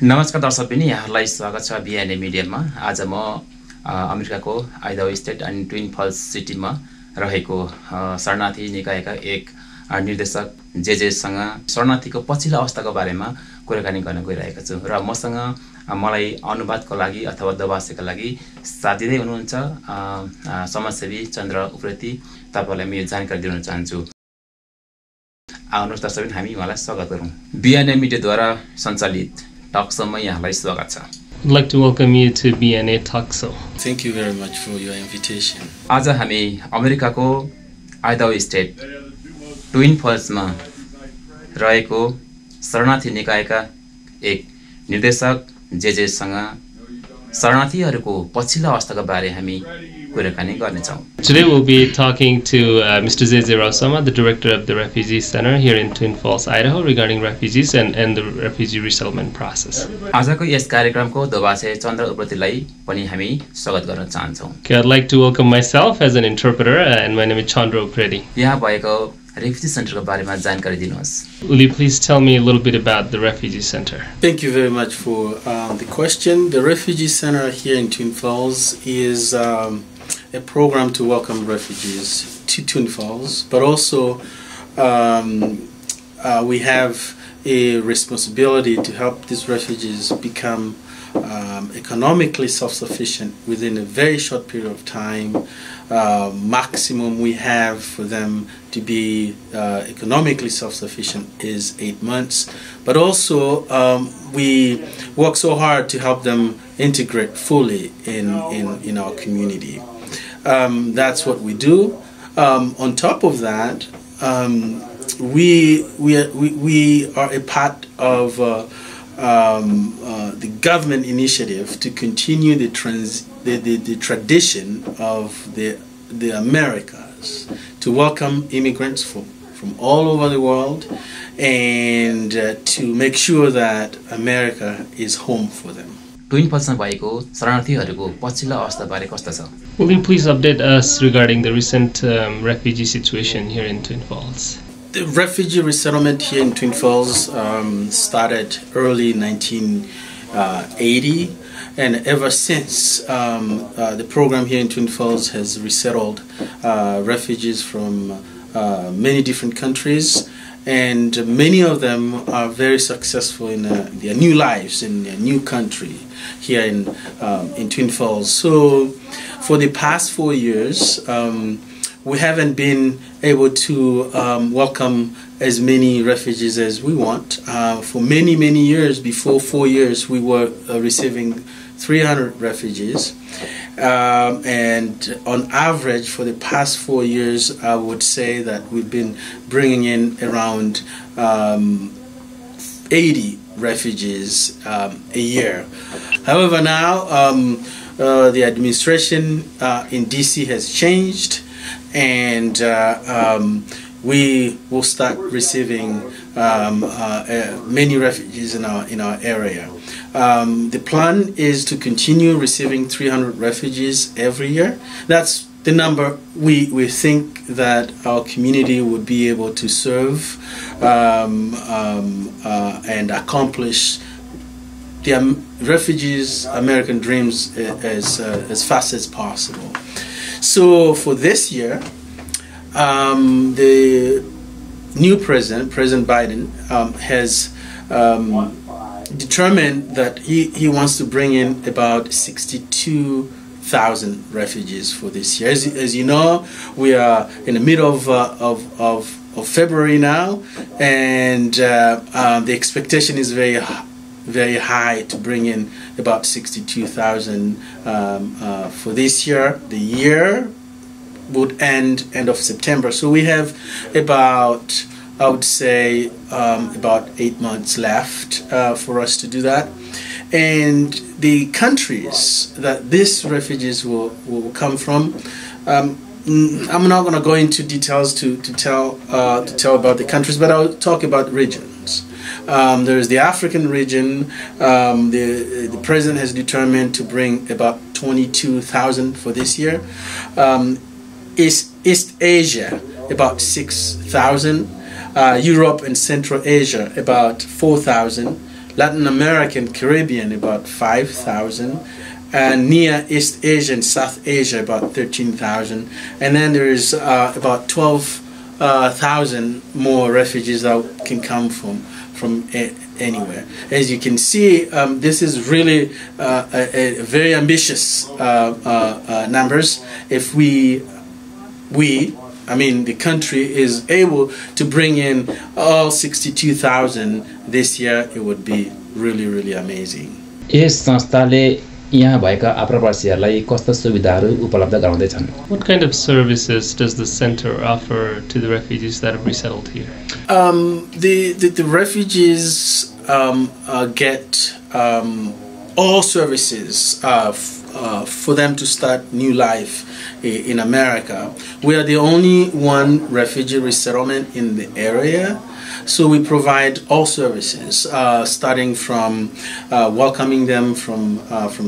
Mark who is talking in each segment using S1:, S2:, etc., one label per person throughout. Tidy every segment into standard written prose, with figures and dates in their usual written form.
S1: नमस्कार दर्शक पनि यहाँलाई स्वागत छ बिएनए मिडियामा। आज म अमेरिकाको आइडाहो स्टेट अनि ट्विन फल्स सिटीमा रहेको शरणार्थी निकायका एक निर्देशक जेजेसँग शरणार्थीको पछिल्लो अवस्थाको बारेमा कुराकानी गर्न गइरहेको छु र मसँग मलाई अनुवादको लागि अथवा दबासेका लागि साथ दिँदै हुनुहुन्छ समाजसेवी चन्द्र उप्रेती। तपाईहरुलाई म यो जानकारी दिन चाहन्छु। आउनुहोस् दर्शक हामी उहाँलाई स्वागत गरौँ। बिएनए मिडियाद्वारा सञ्चालित Tacoma यहाँलाई स्वागत छ।
S2: I'd like to welcome you to BNA Tacoma.
S3: Thank you very much for your invitation.
S1: आज हामी अमेरिकाको आइडाहो स्टेट ट्विन फल्समा रहेको शरणार्थी निकायका एक निर्देशक जेजेसँग शरणार्थीहरूको पछिल्लो अवस्थाको बारे हामी कुराकानी गर्नेछौँ।
S2: Today we'll be talking to Mr. Zeze Rausama, the director of the Refugee Center here in Twin Falls, Idaho, regarding refugees and the refugee resettlement process.
S1: आजको यस कार्यक्रमको दबासे चन्द्र उप्रेतीलाई पनि हामी स्वागत गर्न चाहन्छौँ।
S2: Okay, I'd like to welcome myself as an interpreter, and my name is Chandra Upreti.
S1: यहाँ भएको refugee centerको बारेमा जानकारी दिनुहोस्।
S2: Will you please tell me a little bit about the refugee center?
S3: Thank you very much for the question. The Refugee Center here in Twin Falls is a program to welcome refugees to Twin Falls, but also we have a responsibility to help these refugees become economically self-sufficient within a very short period of time. Maximum we have for them to be economically self-sufficient is 8 months, but also we work so hard to help them integrate fully in our community. That's what we do. On top of that, we are a part of the government initiative to continue the tradition of the Americas, to welcome immigrants from all over the world and to make sure that America is home for them.
S1: Twin फल्समा भएको शरणार्थीहरूको पछिल्लो अवस्था बारे कस्तो छ?
S2: Will you please update us regarding the recent refugee situation here in Twin Falls?
S3: The refugee resettlement here in Twin Falls started early 1980, and ever since the program here in Twin Falls has resettled refugees from many different countries, and many of them are very successful in their new lives in their new country here in Twin Falls. So for the past 4 years, we haven't been able to welcome as many refugees as we want. For many years, before 4 years, we were receiving 300 refugees, and on average for the past 4 years, I would say that we've been bringing in around 80 refugees a year. However, now the administration in DC has changed, and we will start receiving many refugees in our area. The plan is to continue receiving 300 refugees every year. That's the number we think that our community would be able to serve and accomplish the refugees' American dreams as fast as possible. So for this year, the new President Biden, has determined that he wants to bring in about 62,000 refugees for this year. As you know, we are in the middle of February now, and the expectation is very high to bring in about 62,000 for this year. The year would end of September, so we have about, I would say, about 8 months left for us to do that. And the countries that these refugees will come from, I'm not going to go into details to tell about the countries, but I'll talk about regions. There is the African region. The president has determined to bring about 22,000 for this year. East Asia, about 6,000. Europe and Central Asia, about 4,000. Latin American, Caribbean, about 5,000. And Near East Asia and South Asia, about 13,000. And then there is about 12,000 more refugees that can come from anywhere. As you can see, this is really a very ambitious numbers. If I mean, the country is able to bring in all 62,000 this year, it would be really, really amazing.
S1: Yes संस्थाले यहाँ भएका आप्रवासीहरूलाई कस्ता सुविधाहरू उपलब्ध गराउँदैछन्?
S2: What kind of services does the center offer to the refugees that have resettled here?
S3: The refugees get all services for them to start new life in America. We are the only one refugee resettlement in the area. So we provide all services, starting from welcoming them from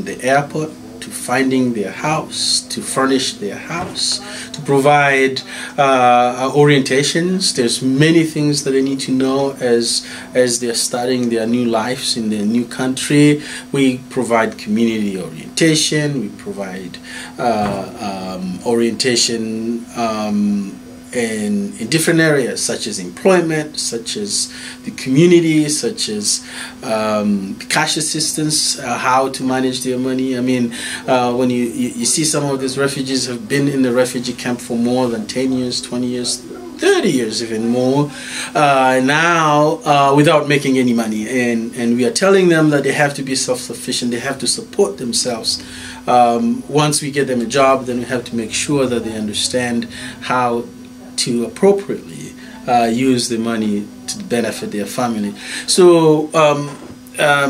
S3: the airport, to finding their house, to furnish their house, to provide orientations. There's many things that they need to know as they're starting their new lives in their new country. We provide community orientation. We provide orientation in different areas, such as employment, such as the community, such as cash assistance, how to manage their money. I mean, when you see some of these refugees have been in the refugee camp for more than 10 years, 20 years, 30 years, even more, now without making any money. And we are telling them that they have to be self-sufficient, they have to support themselves. Once we get them a job, then we have to make sure that they understand how to appropriately use the money to benefit their family. So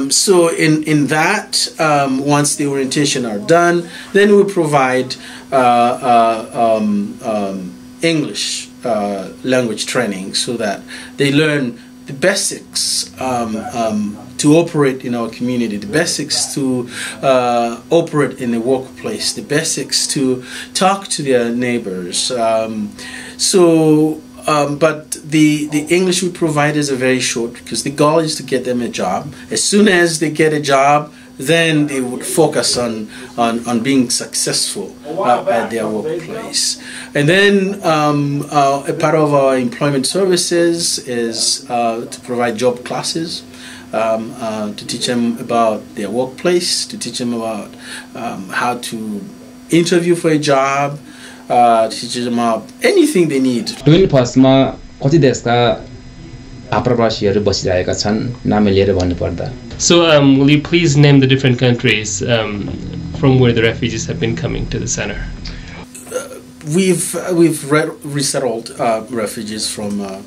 S3: so in that, once the orientation are done, then we provide English language training so that they learn the basics to operate in our community, the basics to operate in the workplace, the basics to talk to their neighbors. But the English we provide is very short, because the goal is to get them a job. As soon as they get a job, then they would focus on being successful at their workplace. And then a part of our employment services is to provide job classes, to teach them about their workplace, to teach them about how to interview for a job, to teach them about anything they need.
S1: Twin फल्समा कति देशका आप्रवासीहरू बसिरहेका छन् नाम लिएर भन्नुपर्दा?
S2: So will you please name the different countries from where the refugees have been coming to the center?
S3: We've resettled refugees from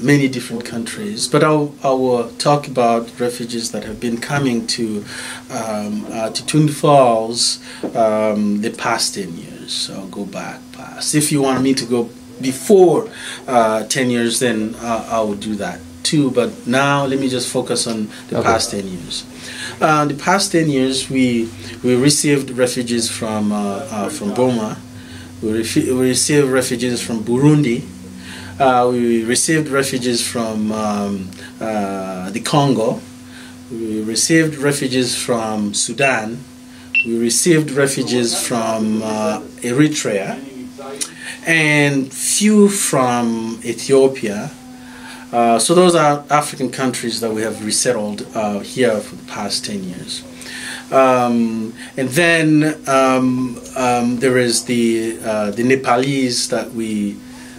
S3: many different countries, but I will talk about refugees that have been coming to Twin Falls the past 10 years. So I'll go back past. If you want me to go before 10 years, then I will do that too. But now let me just focus on the past 10 years. The past 10 years, we received refugees from Burma. We received refugees from Burundi. We received refugees from the Congo. We received refugees from Sudan. We received refugees from Eritrea, and few from Ethiopia. So those are African countries that we have resettled here for the past 10 years. And then there is the Nepalese that we,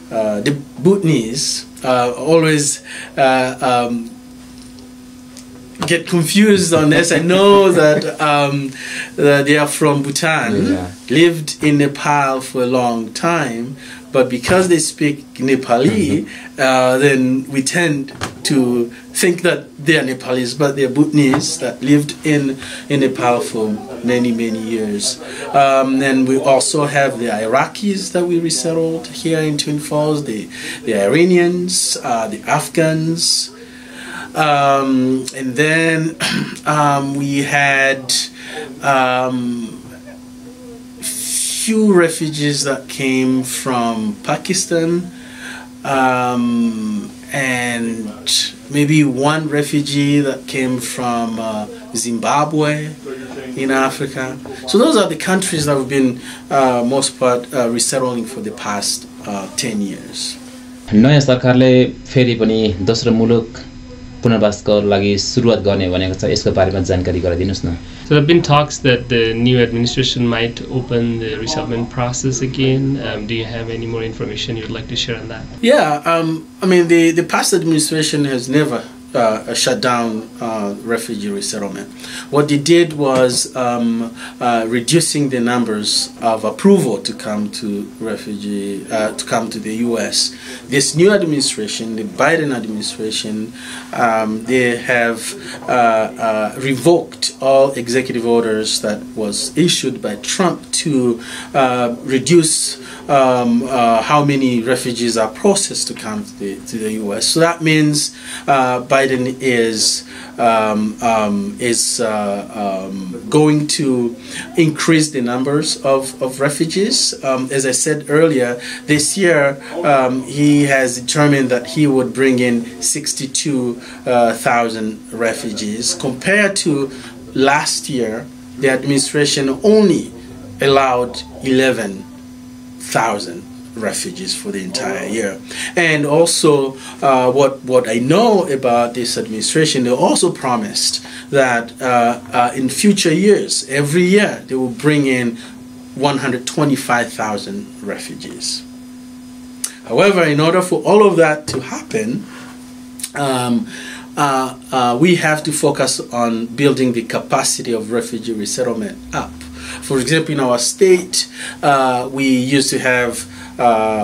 S3: the Bhutanese, always get confused on this. I know that they are from Bhutan, lived in Nepal for a long time, but because they speak Nepali, then we tend to think that they are Nepalese, but they are Bhutanese that lived in Nepal for many years. And we also have the Iraqis that we resettled here in Twin Falls, the Iranians, the Afghans. And then we had few refugees that came from Pakistan, and maybe one refugee that came from Zimbabwe in Africa. So those are the countries that have been most part resettling for the past 10 years.
S1: नयाँ सरकारले फेरि पनि दोस्रो मुलुक पुनर्वासको लागि सुरुवात गर्ने भनेको छ यसको बारेमा जानकारी गराइदिनुस् न.
S2: So there have been talks that the new administration might open the resettlement process again. Do you have any more information you'd like to share on that?
S3: Yeah, I mean the past administration has never shut down refugee resettlement. What they did was reducing the numbers of approval to come to the U.S. This new administration, the Biden administration, they have revoked all executive orders that was issued by Trump to reduce how many refugees are processed to come to the U.S. So that means Biden is going to increase the numbers of refugees. As I said earlier, this year he has determined that he would bring in 62,000 refugees. Compared to last year, the administration only allowed 11,000 refugees for the entire year. And also what I know about this administration, they also promised that in future years, every year, they will bring in 125,000 refugees. However, in order for all of that to happen, we have to focus on building the capacity of refugee resettlement up. For example, in our state, we used to have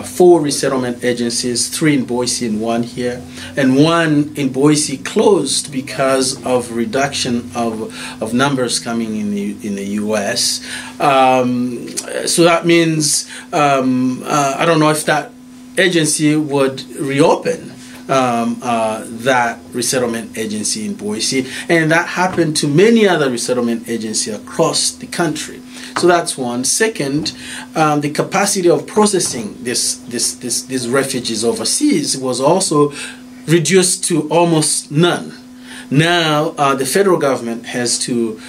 S3: 4 resettlement agencies, 3 in Boise and 1 here, and 1 in Boise closed because of reduction of numbers coming in the U.S. So that means I don't know if that agency would reopen that resettlement agency in Boise, and that happened to many other resettlement agencies across the country. So that's one. Second, the capacity of processing these refugees overseas was also reduced to almost none. Now the federal government has to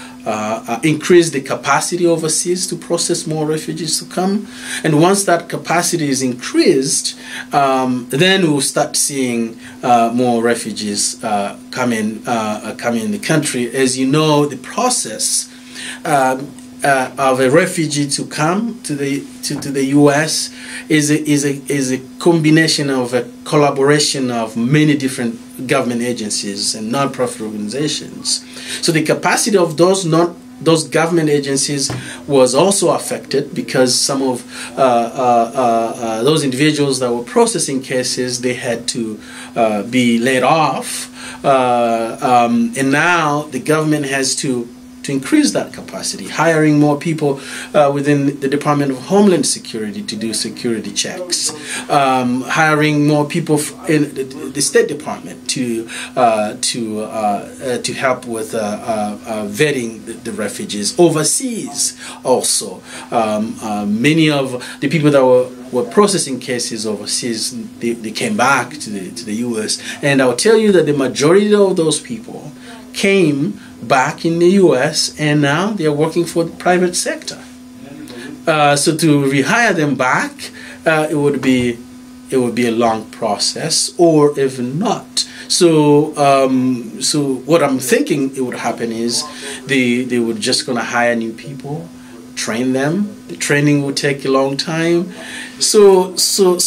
S3: increase the capacity overseas to process more refugees to come, and once that capacity is increased, then we'll start seeing more refugees come in the country. As you know, the process of a refugee to come to the U.S. is a combination of a collaboration of many different government agencies and non-profit organizations. So the capacity of those government agencies was also affected because some of those individuals that were processing cases, they had to be laid off, and now the government has to increase that capacity, hiring more people within the Department of Homeland Security to do security checks, hiring more people in the State Department to help with vetting the refugees overseas. Also, many of the people that were processing cases overseas, they came back to the U.S. And I'll tell you that the majority of those people came back in the U.S. and now they are working for the private sector. So to rehire them back, it would be a long process, or even not. So what I'm thinking it would happen is they would just gonna hire new people, train them. The training would take a long time. So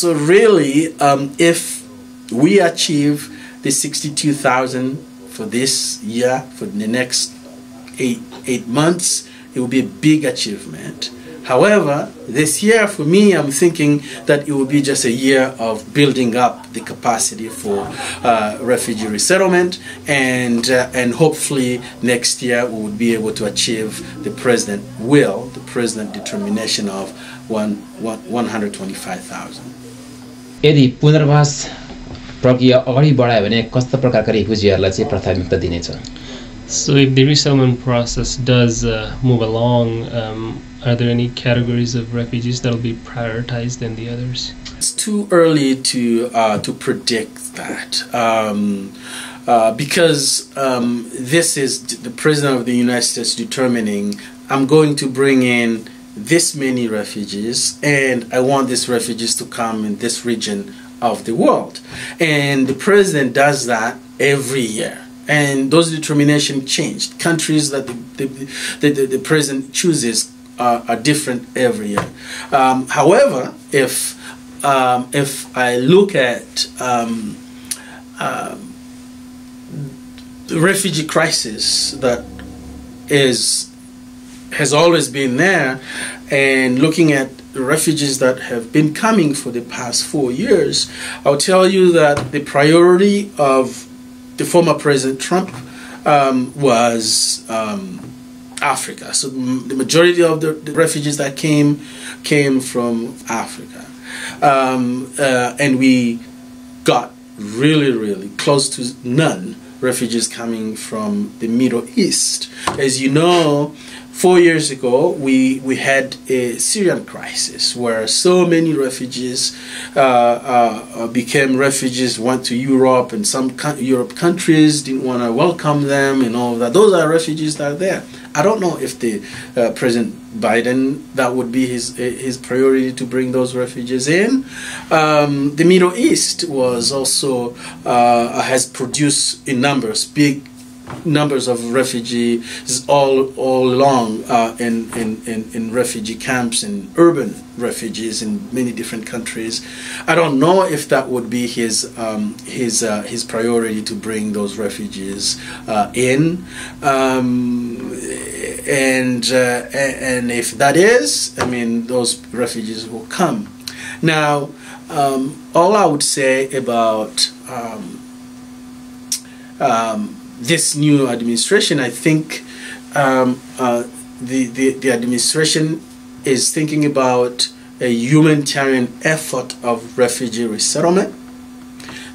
S3: really, if we achieve the 62,000 for this year, for the next eight months, it will be a big achievement. However, this year for me, I'm thinking that it will be just a year of building up the capacity for refugee resettlement, and hopefully next year we will be able to achieve the president's will, the president's determination of 125,000.
S1: यदि पुनर्वास प्रक्रिया अगाडि बढायो भने कस्ता प्रकारका रिफ्युजीहरूलाई चाहिँ प्राथमिकता दिनेछ?
S2: So if the resettlement process does move along, are there any categories of refugees that will be prioritized than the others?
S3: It's too early to predict that. because this is the President of the United States determining, I'm going to bring in this many refugees, and I want these refugees to come in this region of the world. And the President does that every year. And those determinations changed. Countries that the President chooses are different every year. However, if I look at the refugee crisis that has always been there, and looking at the refugees that have been coming for the past 4 years, I'll tell you that the priority of the former President Trump was Africa. So the majority of the refugees that came from Africa, and we got really close to none refugees coming from the Middle East. As you know, 4 years ago, we had a Syrian crisis where so many refugees became refugees, went to Europe, and some Europe countries didn't want to welcome them and all of that. Those are refugees that are there. I don't know if the President Biden, that would be his priority to bring those refugees in. The Middle East was also has produced in numbers, big numbers of refugees all along in refugee camps and urban refugees in many different countries. I don't know if that would be his priority to bring those refugees in, and if that is, I mean, those refugees will come. Now, all I would say about this new administration, I think the administration is thinking about a humanitarian effort of refugee resettlement.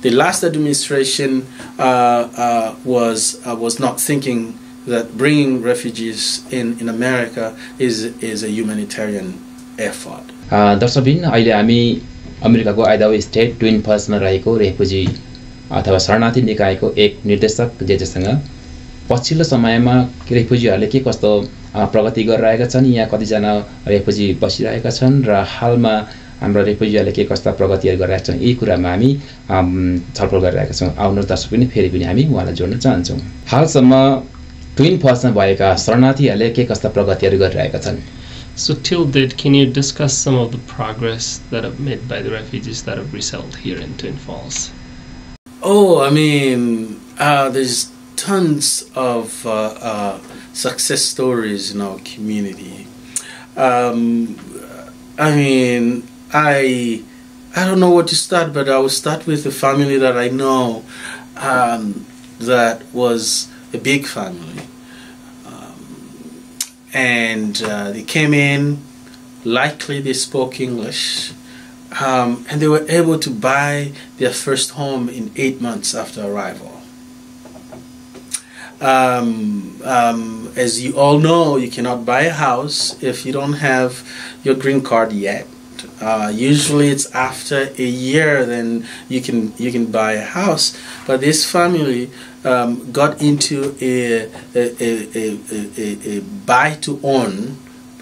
S3: The last administration was not thinking that bringing refugees in America is a humanitarian effort.
S1: दर्शकबिन अहिले हामी अमेरिकाको Idaho state twin फल्समा रहेको refugee अथवा शरणार्थी निकायको एक निर्देशक जेजेसँग पछिल्लो समयमा रेफ्युजीहरूले के कस्तो प्रगति गरिरहेका छन्, यहाँ कतिजना रेफ्युजी बसिरहेका छन् र हालमा हाम्रो रेफ्युजीहरूले के कस्ता प्रगतिहरू गरिरहेका छन्, यी कुरामा हामी छलफल गरिरहेका छौँ। आउनु दर्शक पनि फेरि पनि हामी उहाँलाई जोड्न चाहन्छौँ। हालसम्म ट्विन फल्समा भएका शरणार्थीहरूले के कस्ता प्रगतिहरू गरिरहेका छन्?
S2: So till date, can you discuss some of the progress that are made by the refugees that have resettled here in Twin Falls?
S3: Oh, I mean, there's tons of success stories in our community. I mean, I don't know what to start, but I will start with a family that I know that was a big family. And they came in, likely they spoke English, and they were able to buy their first home in 8 months after arrival. As you all know, you cannot buy a house if you don't have your green card yet. Usually it's after a year then you can buy a house. But this family got into a buy to own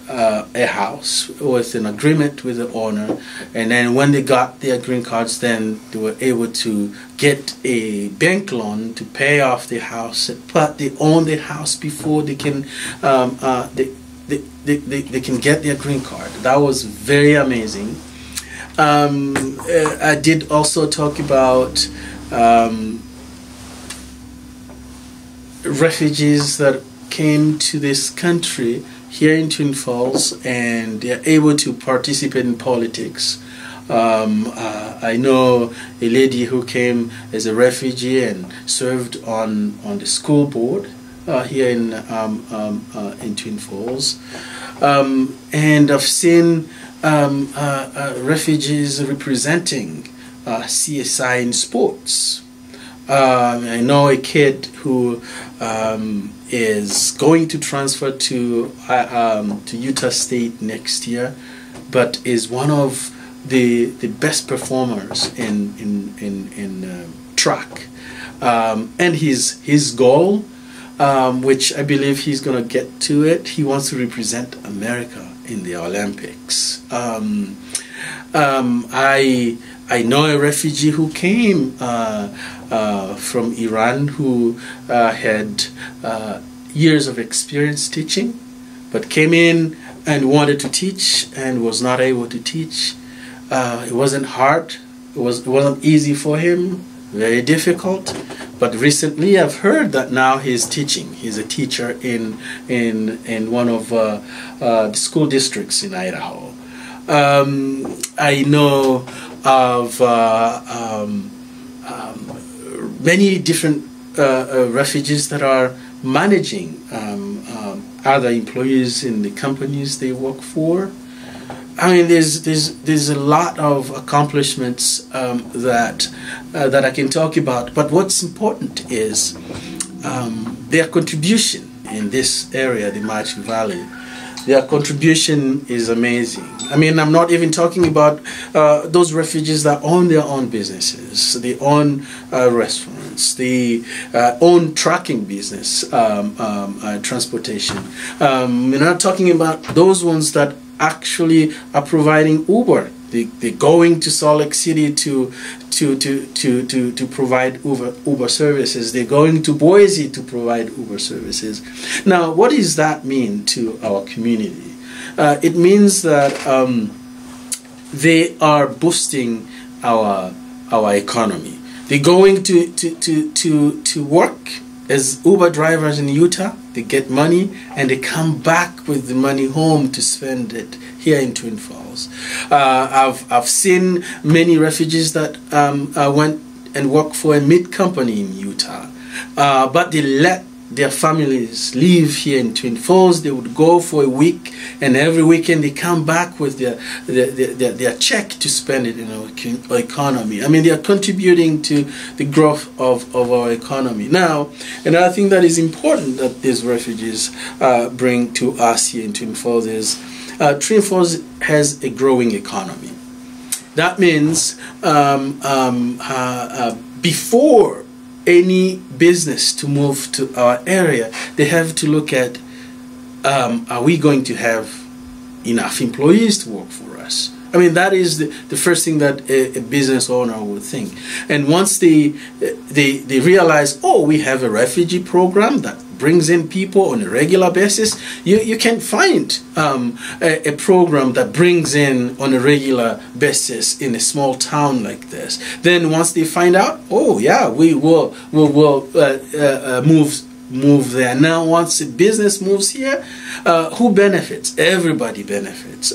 S3: a house with an agreement with the owner, and then when they got their green cards, then they were able to get a bank loan to pay off the house. But they own the house before they can they can get their green card. That was very amazing. I did also talk about refugees that came to this country here in Twin Falls, and they are able to participate in politics. I know a lady who came as a refugee and served on the school board here in Twin Falls, and I've seen refugees representing CSI in sports. I know a kid who is going to transfer to Utah State next year, but is one of the best performers in track. and his goal, which I believe he's going to get to it. He wants to represent America in the Olympics. I know a refugee who came from Iran who had years of experience teaching, but came in and wanted to teach and was not able to teach. It wasn't hard. It wasn't easy for him. Very difficult. But recently, I've heard that now he's teaching. He's a teacher in one of the school districts in Idaho. I know of many different refugees that are managing other employees in the companies they work for. I mean, there's a lot of accomplishments that I can talk about. But what's important is their contribution in this area, the Machu Valley. Their contribution is amazing. I mean, I'm not even talking about those refugees that own their own businesses, they own restaurants, they own trucking business, transportation. We're not talking about those ones that actually are providing Uber. They're going to Salt Lake City to provide Uber services. They're going to Boise to provide Uber services. Now, what does that mean to our community? It means that they are boosting our economy. They're going to work as Uber drivers in Utah. They get money and they come back with the money home to spend it here in Twin Falls. I've seen many refugees that went and worked for a meat company in Utah, but they let their families live here in Twin Falls. They would go for a week, and every weekend they come back with their check to spend it in our economy. I mean, they are contributing to the growth of our economy. Now, another thing that is important that these refugees bring to us here in Twin Falls is Twin Falls has a growing economy. That means before any business to move to our area, they have to look at, are we going to have enough employees to work for us? I mean, that is the first thing that a business owner would think. And once they realize, oh, we have a refugee program that brings in people on a regular basis, you can find a program that brings in on a regular basis in a small town like this. Then once they find out, oh yeah, we will move there. Now once a business moves here, who benefits? Everybody benefits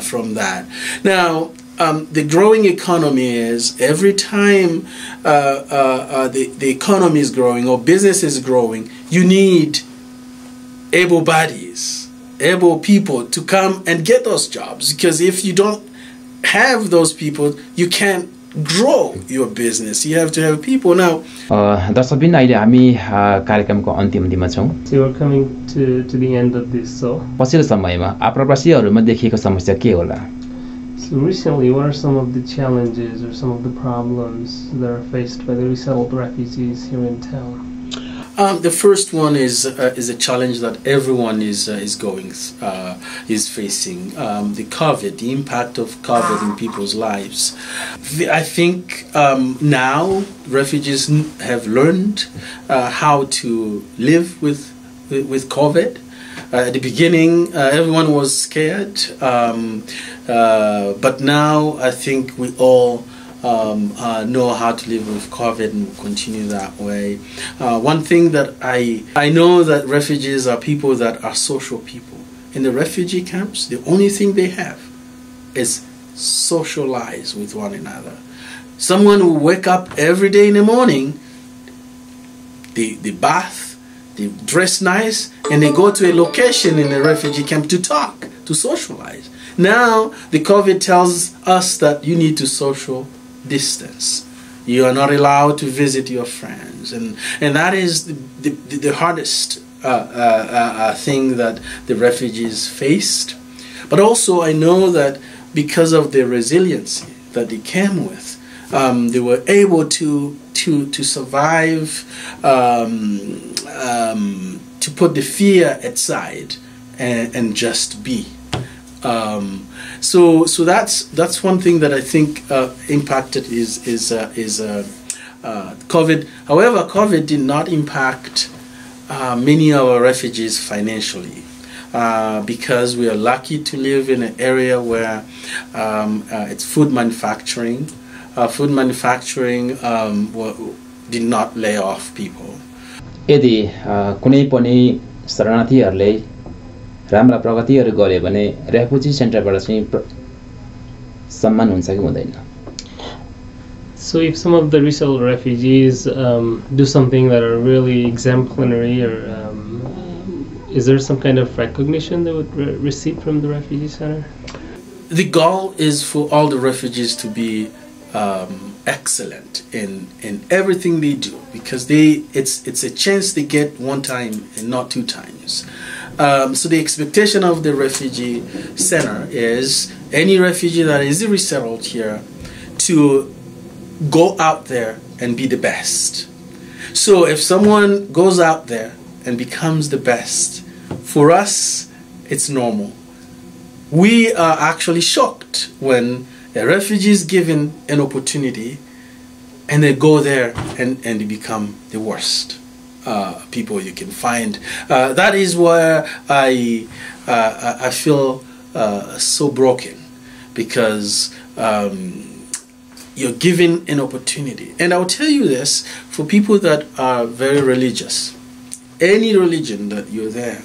S3: from that. Now the growing economy is every time the economy is growing or business is growing, you need able bodies, able people to come and get those jobs. Because if you don't have those people, you can't grow your business. You have to have people. Now,
S1: दर्शकबिन अहिले हामी कार्यक्रमको अन्तिममा छौं.
S2: So we're coming to the end of this. So
S1: पछिल्लो समयमा आप्रवासीहरुमा देखिएको समस्या के होला?
S2: So recently, what are some of the challenges or some of the problems that are faced by the resettled refugees here in town?
S3: The first one is a challenge that everyone is facing. The COVID, the impact of COVID in people's lives. I think now refugees have learned how to live with COVID. At the beginning, everyone was scared, but now I think we all know how to live with COVID and continue that way. One thing that I know that refugees are people that are social people. In the refugee camps, the only thing they have is socialize with one another. Someone will wake up every day in the morning, they bath, they dress nice, and they go to a location in the refugee camp to talk, to socialize. Now, the COVID tells us that you need to social distance. You are not allowed to visit your friends, and that is the hardest thing that the refugees faced. But also I know that because of the resiliency that they came with, they were able to to survive, to put the fear aside and just be. So that's one thing that I think impacted is COVID. However, COVID did not impact many of our refugees financially, because we are lucky to live in an area where it's food manufacturing. Food manufacturing did not lay off people.
S1: यदि कुनै पनि शरणार्थीहरूले राम्रा प्रगतिहरू गरे भने refugee सेन्टरबाट चाहिँ सम्मान हुन्छ कि हुँदैन?
S2: So if some of the resettled refugees do something that are really exemplary, or is there some kind of recognition they would receive from the refugee center?
S3: The goal is for all the refugees to be excellent in everything they do, because it's a chance they get one time and not two times. So the expectation of the refugee center is any refugee that is resettled here to go out there and be the best. So if someone goes out there and becomes the best, for us it's normal. We are actually shocked when a refugee is given an opportunity and they go there and they become the worst people you can find. That is where I feel so broken, because you're given an opportunity. And I'll tell you this, for people that are very religious, any religion that you're there,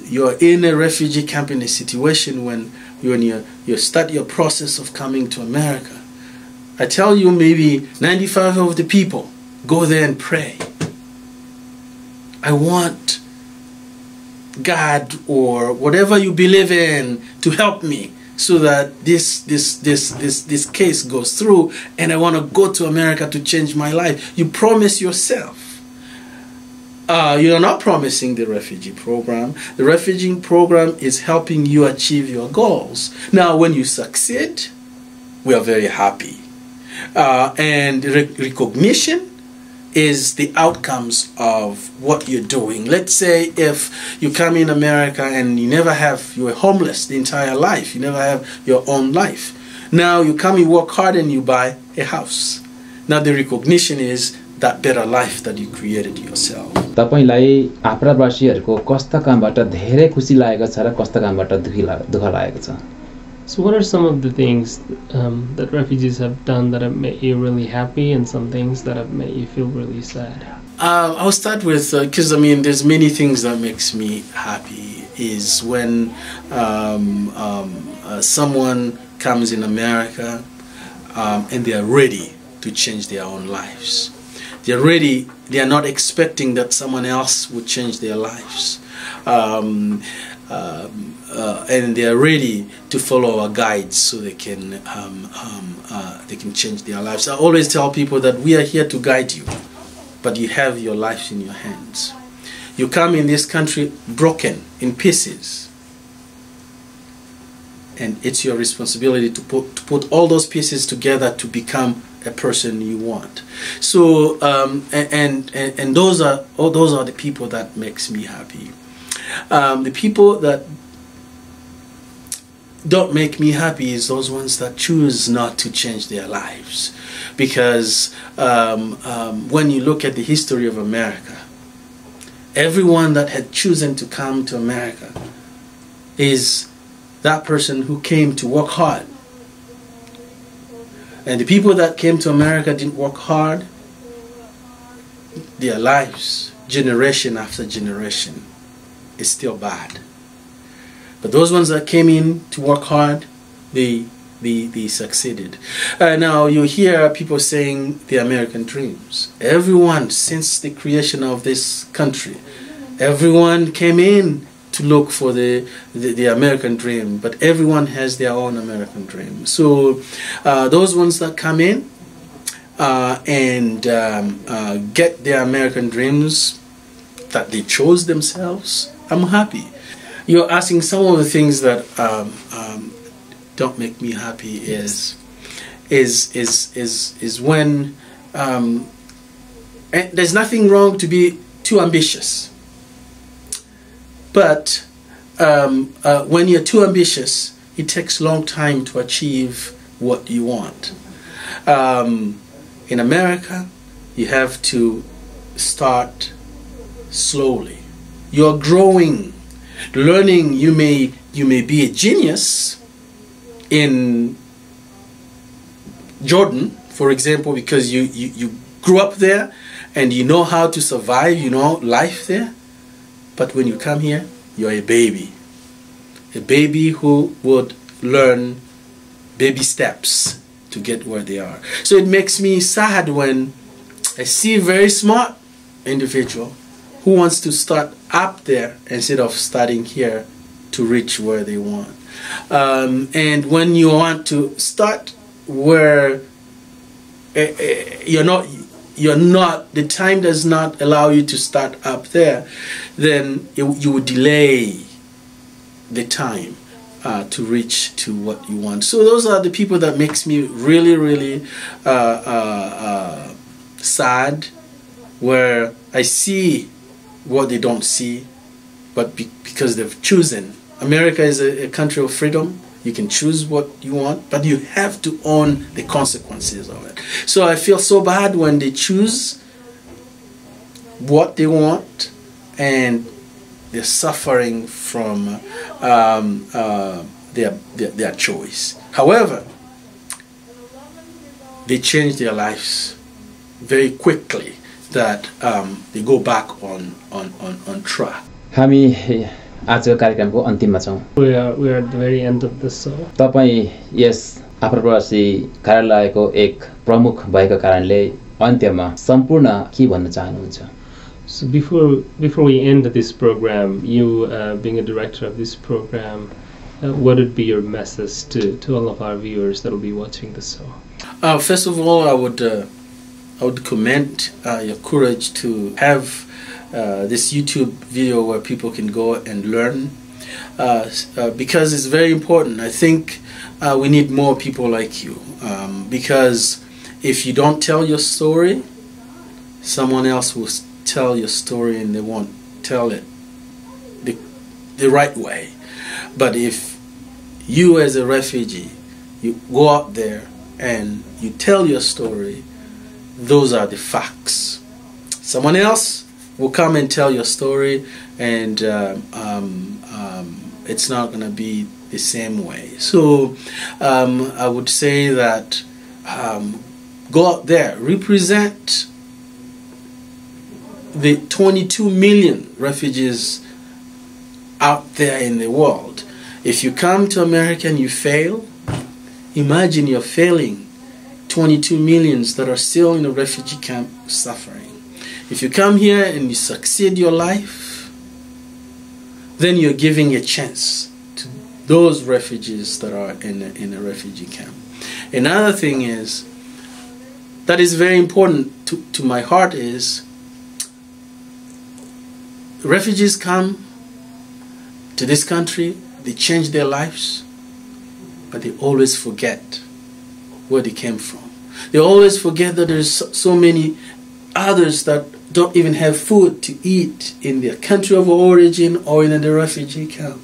S3: you're in a refugee camp in a situation when you start your process of coming to America. I tell you, maybe 95 of the people go there and pray. I want God or whatever you believe in to help me so that this case goes through, and I want to go to America to change my life. You promise yourself. You are not promising the refugee program. The refugee program is helping you achieve your goals. Now, when you succeed, we are very happy. And recognition is the outcomes of what you're doing. Let's say if you come in America and you were homeless the entire life, you never have your own life. Now you come, you work hard, and you buy a house. Now the recognition is that better life that you created yourself.
S1: तपाईलाई आप्रवासीहरुको कस्ता कामबाट धेरै खुसी लागेको छ र कस्ता कामबाट दुःख लागेको छ?
S2: So what are some of the things that refugees have done that have made you really happy, and some things that have made you feel really sad?
S3: I'll start with, because there's many things that makes me happy, is when someone comes in America and they are ready to change their own lives. They're ready. They are not expecting that someone else would change their lives. And they are ready to follow our guides so they can change their lives. I always tell people that we are here to guide you, but you have your lives in your hands. You come in this country broken, in pieces, and it's your responsibility to put all those pieces together to become a person you want. So and those are the people that makes me happy. The people that don't make me happy is those ones that choose not to change their lives, because when you look at the history of America, everyone that had chosen to come to America is that person who came to work hard. And the people that came to America didn't work hard. Their lives, generation after generation, is still bad. But those ones that came in to work hard, they succeeded. Now you hear people saying the American dreams. Everyone, since the creation of this country, everyone came in to look for the American dream, but everyone has their own American dream. So those ones that come in and get their American dreams that they chose themselves, I'm happy. You're asking some of the things that don't make me happy is when and there's nothing wrong to be too ambitious. But when you're too ambitious, it takes a long time to achieve what you want. In America, you have to start slowly. You're growing, learning. You may be a genius in Jordan, for example, because you grew up there and you know how to survive, you know life there. But when you come here, you're a baby who would learn baby steps to get where they are. So it makes me sad when I see a very smart individual who wants to start up there instead of starting here to reach where they want. And when you want to start where you're not, the time does not allow you to start up there, then you would delay the time to reach to what you want. So those are the people that makes me really, really sad, where I see what they don't see, but because they've chosen. America is a country of freedom. You can choose what you want, but you have to own the consequences of it. So I feel so bad when they choose what they want and they're suffering from their choice. However, they change their lives very quickly, that they go back on track.
S1: हामी आजको कार्यक्रमको अन्तिममा छौं.
S2: We are at the very end of this show.
S1: तपाई yes आप्रवासी कार्यालयको एक प्रमुख भएको कारणले अन्त्यमा सम्पूर्ण के भन्न चाहनुहुन्छ?
S2: So before we end this program, you being a director of this program, what would be your message to all of our viewers that will be watching the show?
S3: First of all, I would commend your courage to have this YouTube video where people can go and learn, because it's very important. I think we need more people like you, because if you don't tell your story, someone else will tell your story and they won't tell it the right way. But if you as a refugee, you go out there and you tell your story, those are the facts. Someone else will come and tell your story, and it's not going to be the same way. So I would say that go out there, represent the 22 million refugees out there in the world. If you come to America and you fail, imagine you're failing 22 millions that are still in a refugee camp suffering. If you come here and you succeed your life, then you're giving a chance to those refugees that are in a refugee camp. Another thing is, that is very important to my heart, is refugees come to this country, they change their lives, but they always forget where they came from. They always forget that there's so many others that don't even have food to eat in their country of origin or in the refugee camp.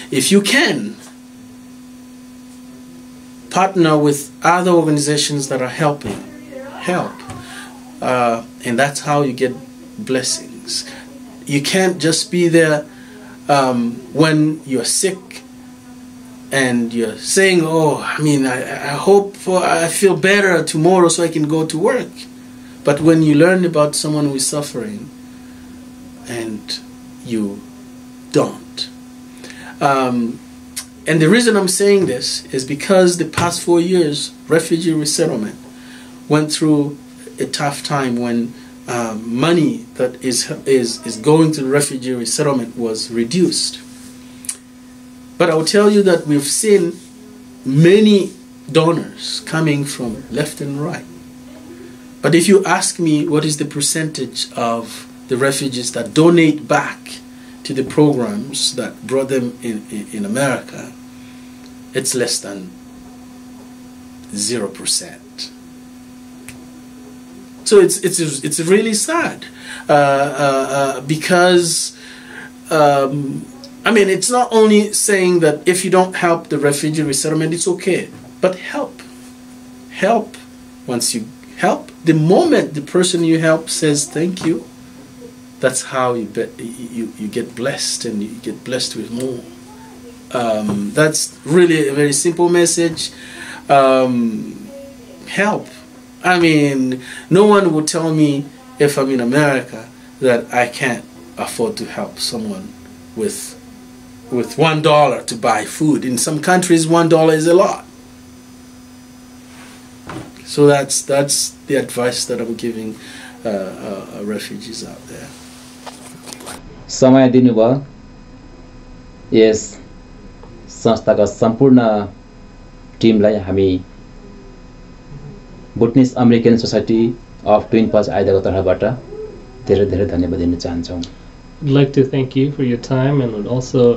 S3: If you can, partner with other organizations that are helping, help. And that's how you get blessings. You can't just be there when you're sick and you're saying, oh, I hope I feel better tomorrow so I can go to work. But when you learn about someone who is suffering and you don't. And the reason I'm saying this is because the past 4 years, refugee resettlement went through a tough time when money that is going to refugee resettlement was reduced. But I will tell you that we've seen many donors coming from left and right. But if you ask me what is the percentage of the refugees that donate back to the programs that brought them in America, it's less than 0%. So it's really sad because I mean, it's not only saying that if you don't help the refugee resettlement, it's okay, but help. Once you help, the moment the person you help says thank you, that's how you get blessed, and you get blessed with more. That's really a very simple message. Help. I mean, no one will tell me if I'm in America that I can't afford to help someone with $1 to buy food. In some countries, $1 is a lot. So that's the advice that I'm giving refugees out there.
S4: समय दिनुभयो yes संस्थाका सम्पूर्ण टिमलाई हामी Bhutanese American Society of Twin Falls आइदाको तर्फबाट धेरै धेरै धन्यवाद दिन चाहन्छौँ.
S2: I'd like to thank you for your time, and would also,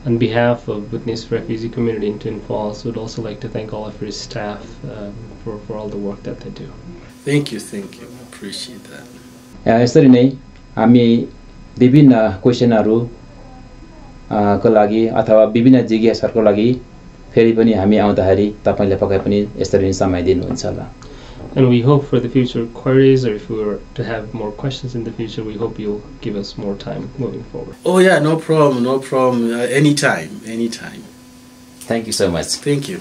S2: on behalf of Bhutanese refugee community in Twin Falls, would also like to thank all of your staff for all the work that they do.
S3: Thank you. Appreciate that.
S4: यसरी नै हामी विभिन्न क्वेशनहरू को लागि अथवा विभिन्न जिज्ञासाहरूको लागि फेरि पनि हामी आउँदाखेरि तपाईले पक्कै पनि यसरी नै समय दिनुहुन्छ होला.
S2: And we hope for the future queries, or if we were to have more questions in the future, we hope you'll give us more time moving forward.
S3: Oh yeah, no problem. Anytime.
S4: Thank you so much.
S3: Thank you.